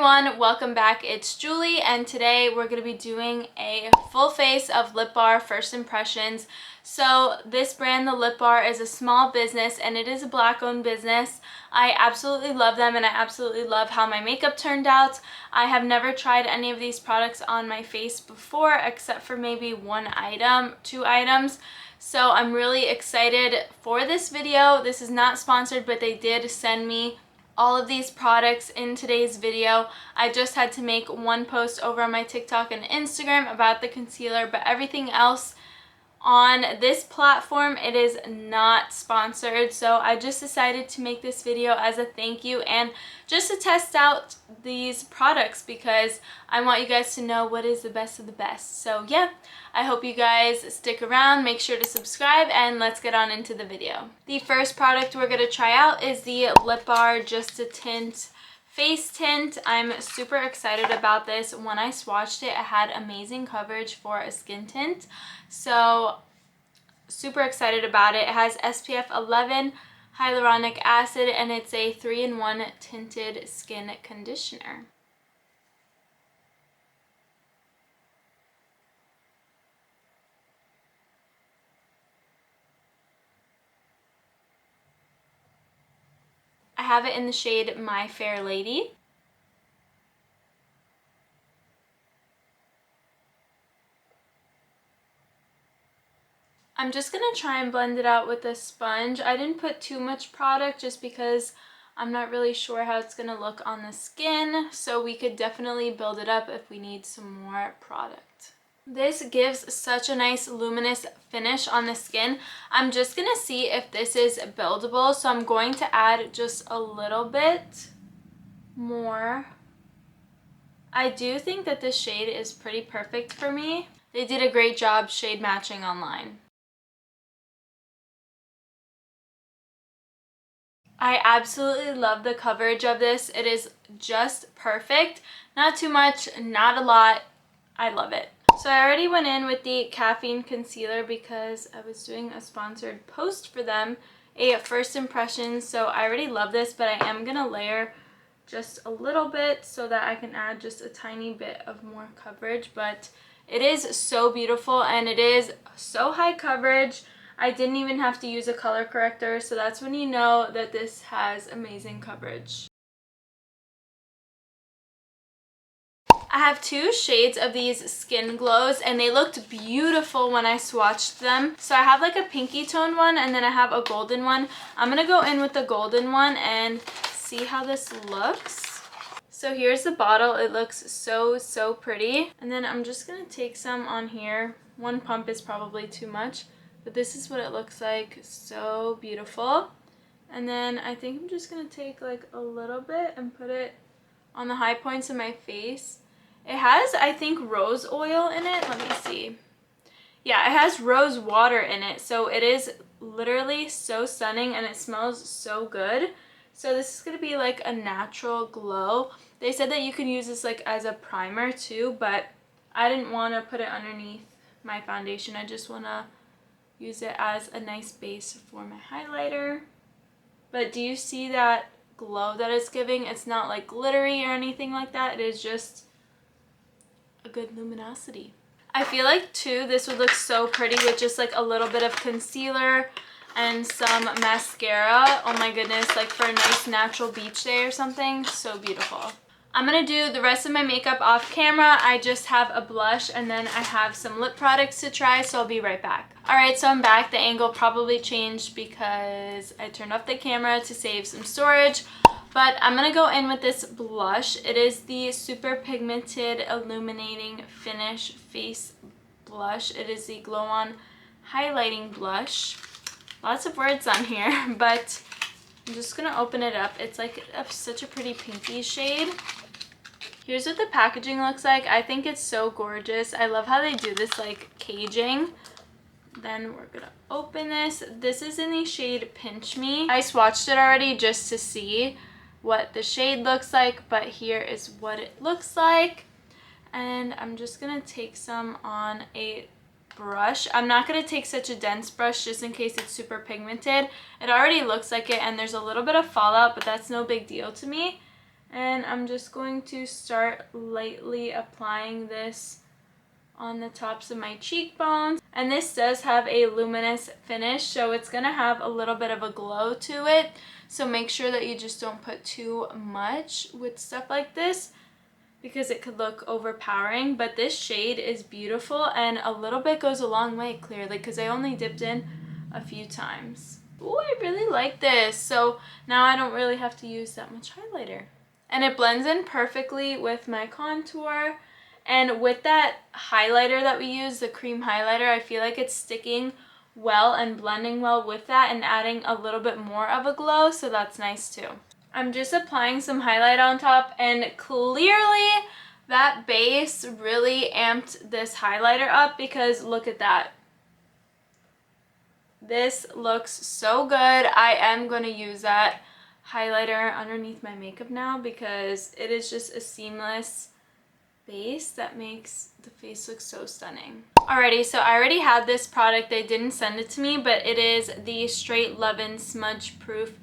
everyone, welcome back. It's Julie and today we're going to be doing a full face of lip bar first impressions. So this brand, the Lip Bar, is a small business and it is a black owned business. I absolutely love them and I absolutely love how my makeup turned out. I have never tried any of these products on my face before except for maybe two items. So I'm really excited for this video. This is not sponsored, but they did send me all of these products in today's video. I just had to make one post over on my TikTok and Instagram about the concealer, but everything else on this platform, it is not sponsored. So I just decided to make this video as a thank you and just to test out these products because I want you guys to know what is the best of the best. So yeah, I hope you guys stick around, make sure to subscribe, and let's get on into the video. The first product we're going to try out is the Lip Bar Just a Tint face tint. I'm super excited about this. When I swatched it, it had amazing coverage for a skin tint. So super excited about it. It has SPF 11, hyaluronic acid, and it's a 3-in-1 tinted skin conditioner. I have it in the shade My Fair Lady. I'm just going to try and blend it out with a sponge. I didn't put too much product just because I'm not really sure how it's going to look on the skin. So we could definitely build it up if we need some more product. This gives such a nice luminous finish on the skin. I'm just going to see if this is buildable. So I'm going to add just a little bit more. I do think that this shade is pretty perfect for me. They did a great job shade matching online. I absolutely love the coverage of this. It is just perfect. Not too much, not a lot. I love it. So I already went in with the Caffeine Concealer because I was doing a sponsored post for them, a first impression. So I already love this, but I am going to layer just a little bit so that I can add just a tiny bit of more coverage. But it is so beautiful and it is so high coverage. I didn't even have to use a color corrector, so that's when you know that this has amazing coverage. I have two shades of these Skin Glows and they looked beautiful when I swatched them. So I have like a pinky toned one and then I have a golden one. I'm going to go in with the golden one and see how this looks. So here's the bottle. It looks so pretty. And then I'm just going to take some on here. One pump is probably too much, but this is what it looks like. So beautiful. And then I think I'm just going to take like a little bit and put it on the high points of my face. It has, I think, rose oil in it. Let me see. Yeah, it has rose water in it. So it is literally so stunning and it smells so good. So this is going to be like a natural glow. They said that you can use this like as a primer too, but I didn't want to put it underneath my foundation. I just want to use it as a nice base for my highlighter. But do you see that glow that it's giving? It's not like glittery or anything like that. It is just a good luminosity. I feel like too this would look so pretty with just like a little bit of concealer and some mascara. Oh my goodness, like for a nice natural beach day or something. So beautiful. I'm gonna do the rest of my makeup off camera. I just have a blush and then I have some lip products to try, so I'll be right back. Alright, so I'm back. The angle probably changed because I turned off the camera to save some storage. But I'm going to go in with this blush. It is the Super Pigmented Illuminating Finish Face Blush. It is the Glow On Highlighting Blush. Lots of words on here, but I'm just going to open it up. It's like such a pretty pinky shade. Here's what the packaging looks like. I think it's so gorgeous. I love how they do this like caging. Then we're going to open this. This is in the shade Pinch Me. I swatched it already just to see what the shade looks like, but here is what it looks like. And I'm just gonna take some on a brush. I'm not gonna take such a dense brush just in case it's super pigmented. It already looks like it and there's a little bit of fallout, but that's no big deal to me. And I'm just going to start lightly applying this on the tops of my cheekbones. And this does have a luminous finish, so it's gonna have a little bit of a glow to it. So make sure that you just don't put too much with stuff like this because it could look overpowering. But this shade is beautiful, and a little bit goes a long way, clearly, because I only dipped in a few times. Ooh, I really like this. So now I don't really have to use that much highlighter. And it blends in perfectly with my contour. And with that highlighter that we use, the cream highlighter, I feel like it's sticking well and blending well with that and adding a little bit more of a glow, so that's nice too. I'm just applying some highlight on top, and clearly that base really amped this highlighter up because look at that. This looks so good. I am going to use that highlighter underneath my makeup now because it is just a seamless base that makes the face look so stunning. Alrighty, so I already had this product. They didn't send it to me, but it is the Straight Lovin Smudge Proof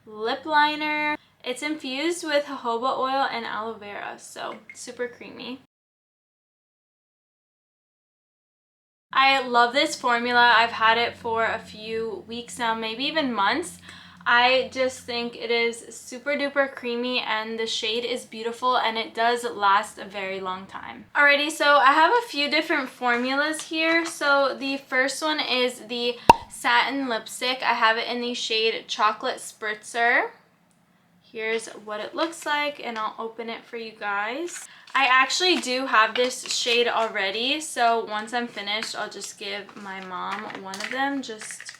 Lip Liner. It's infused with jojoba oil and aloe vera, so super creamy. I love this formula. I've had it for a few weeks now, maybe even months. I just think it is super duper creamy, and the shade is beautiful, and it does last a very long time. Alrighty, so I have a few different formulas here. So the first one is the satin lipstick. I have it in the shade Chocolate Spritzer. Here's what it looks like, and I'll open it for you guys. I actually do have this shade already, so once I'm finished, I'll just give my mom one of them, just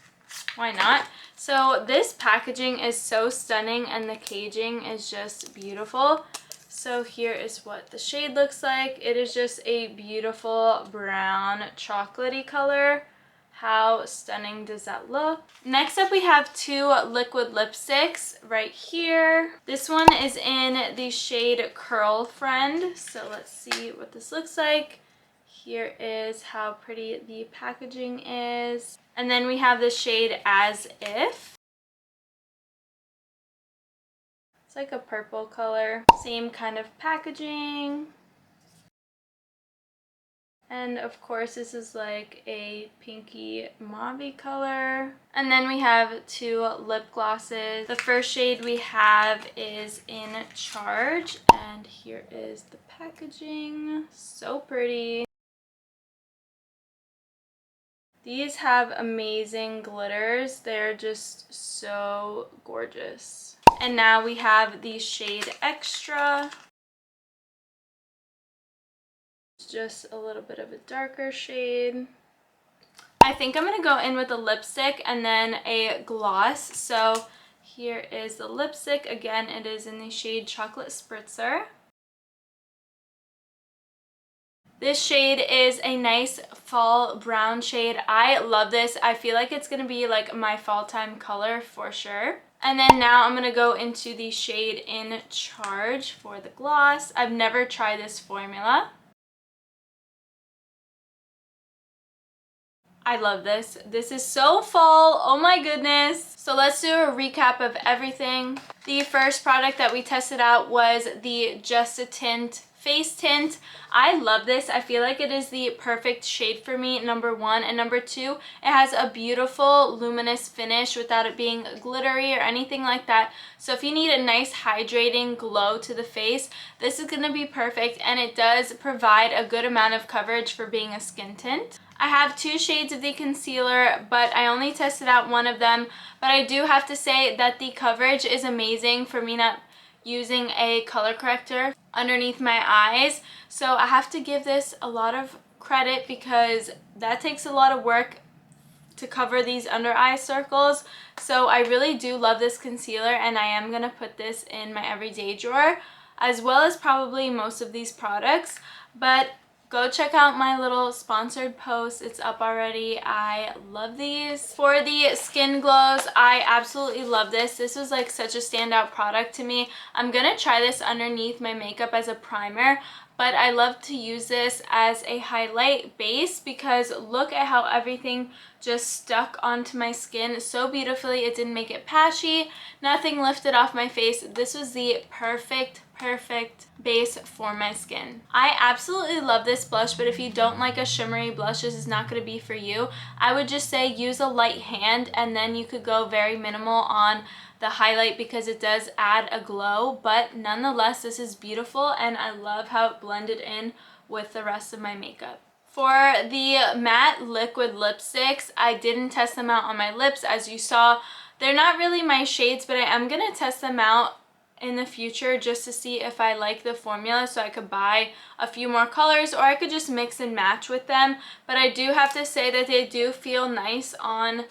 why not? So this packaging is so stunning, and the caging is just beautiful. So here is what the shade looks like. It is just a beautiful brown chocolatey color. How stunning does that look? Next up, we have two liquid lipsticks right here. This one is in the shade Curl Friend. So let's see what this looks like. Here is how pretty the packaging is. And then we have the shade As If. It's like a purple color. Same kind of packaging. And of course, this is like a pinky mauve color. And then we have two lip glosses. The first shade we have is in Charge, and here is the packaging. So pretty. These have amazing glitters. They're just so gorgeous. And now we have the shade Extra. Just a little bit of a darker shade. I think I'm gonna go in with a lipstick and then a gloss. So here is the lipstick. Again, it is in the shade Chocolate Spritzer. This shade is a nice fall brown shade. I love this. I feel like it's gonna be like my fall time color for sure. And then now I'm gonna go into the shade In Charge for the gloss. I've never tried this formula. I love this. This is so fall. Oh my goodness. So let's do a recap of everything. The first product that we tested out was the Just a Tint face tint. I love this. I feel like it is the perfect shade for me, number one. And number two, it has a beautiful luminous finish without it being glittery or anything like that. So if you need a nice hydrating glow to the face, this is going to be perfect, and it does provide a good amount of coverage for being a skin tint. I have two shades of the concealer, but I only tested out one of them. But I do have to say that the coverage is amazing for me not using a color corrector underneath my eyes. So I have to give this a lot of credit because that takes a lot of work to cover these under eye circles. So I really do love this concealer, and I am going to put this in my everyday drawer, as well as probably most of these products. But go check out my little sponsored post. It's up already. I love these. For the skin glows, I absolutely love this. This was like such a standout product to me. I'm gonna try this underneath my makeup as a primer, but I love to use this as a highlight base because look at how everything just stuck onto my skin so beautifully. It didn't make it patchy. Nothing lifted off my face. This was the perfect perfect base for my skin. I absolutely love this blush, but if you don't like a shimmery blush, this is not going to be for you. I would just say use a light hand, and then you could go very minimal on the highlight because it does add a glow, but nonetheless this is beautiful and I love how it blended in with the rest of my makeup. For the matte liquid lipsticks, I didn't test them out on my lips. As you saw, they're not really my shades, but I am going to test them out in the future just to see if I like the formula, so I could buy a few more colors or I could just mix and match with them. But I do have to say that they do feel nice on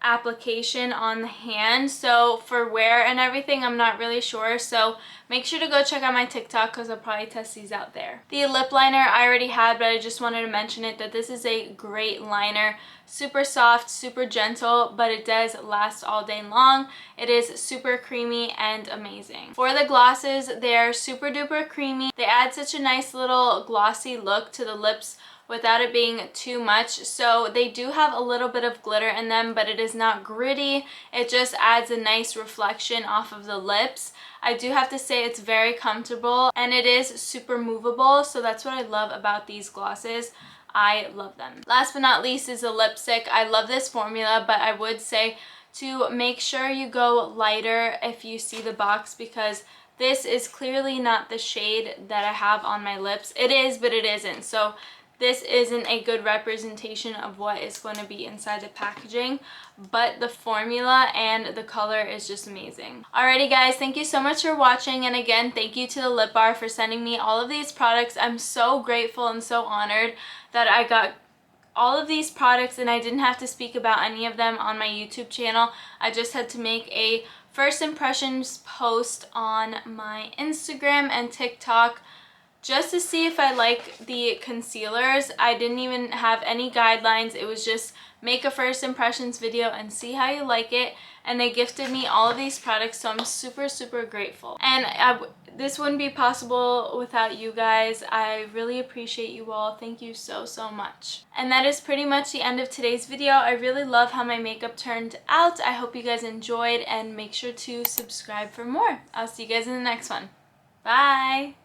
application on the hand, so for wear and everything I'm not really sure, so make sure to go check out my TikTok because I'll probably test these out there. The lip liner I already had, but I just wanted to mention it that this is a great liner. Super soft, super gentle, but it does last all day long. It is super creamy and amazing. For the glosses, they're super duper creamy. They add such a nice little glossy look to the lips without it being too much. So they do have a little bit of glitter in them, but it is not gritty. It just adds a nice reflection off of the lips. I do have to say it's very comfortable and it is super movable, so that's what I love about these glosses. I love them. Last but not least is the lipstick. I love this formula, but I would say to make sure you go lighter if you see the box, because this is clearly not the shade that I have on my lips. It is, but it isn't. So this isn't a good representation of what is going to be inside the packaging, but the formula and the color is just amazing. Alrighty guys, thank you so much for watching, and again, thank you to the Lip Bar for sending me all of these products. I'm so grateful and so honored that I got all of these products and I didn't have to speak about any of them on my YouTube channel. I just had to make a first impressions post on my Instagram and TikTok just to see if I like the concealers. I didn't even have any guidelines. It was just make a first impressions video and see how you like it. And they gifted me all of these products, so I'm super, super grateful. And this wouldn't be possible without you guys. I really appreciate you all. Thank you so, so much. And that is pretty much the end of today's video. I really love how my makeup turned out. I hope you guys enjoyed, and make sure to subscribe for more. I'll see you guys in the next one. Bye!